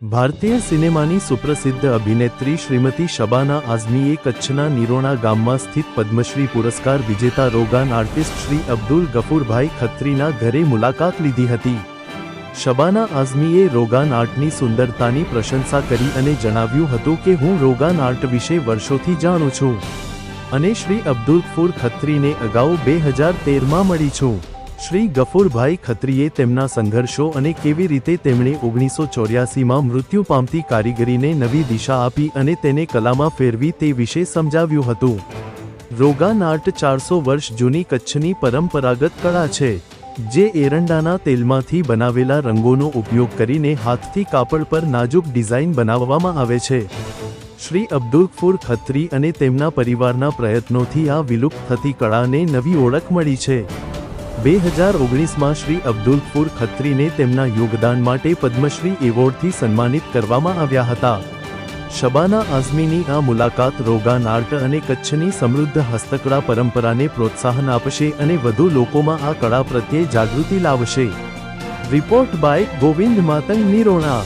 ભારતીય સિનેમાની સુપ્રસિદ્ધ અભિનેત્રી શ્રીમતી શબાના આઝમીએ કચ્છના નિરોણા ગામમાં સ્થિત પદ્મશ્રી પુરસ્કાર વિજેતા રોગાન આર્ટિસ્ટ શ્રી અબ્દુલ ગફુરભાઈ ખત્રીના ઘરે મુલાકાત લીધી હતી। શબાના આઝમીએ રોગાન આર્ટની સુંદરતાની પ્રશંસા કરી અને જણાવ્યું હતું કે હું રોગાન આર્ટ વિશે વર્ષોથી જાણું છું અને શ્રી અબ્દુલ ગફુર ખત્રીને અગાઉ 2013માં મળી છું। શ્રી ગફુરભાઈ ખત્રીએ તેમના સંઘર્ષો અને કેવી રીતે તેમણે 1984માં મૃત્યુ પામતી કારીગરીને નવી દિશા આપી અને તેને કલામાં ફેરવી તે વિશે સમજાવ્યું હતું। રોગાન આર્ટ 400 વર્ષ જૂની કચ્છની પરંપરાગત કળા છે, જે એરંડાના તેલમાંથી બનાવેલા રંગોનો ઉપયોગ કરીને હાથથી કાપડ પર નાજુક ડિઝાઇન બનાવવામાં આવે છે। શ્રી અબ્દુલ ગફુર ખત્રી અને તેમના પરિવારના પ્રયત્નોથી આ વિલુપ્ત થતી કળાને નવી ઓળખ મળી છે। 2019માં શ્રી અબ્દુલ ગફુર ખત્રીને તેમના યોગદાન માટે પદ્મશ્રી એવોર્ડથી સન્માનિત કરવામાં આવ્યા હતા। શબાના આઝમીની આ મુલાકાત રોગાન આર્ટ અને કચ્છની સમૃદ્ધ હસ્તકળા પરંપરાને પ્રોત્સાહન આપશે અને વધુ લોકોમાં આ કળા પ્રત્યે જાગૃતિ લાવશે। Report by Govind Matang, Nirona.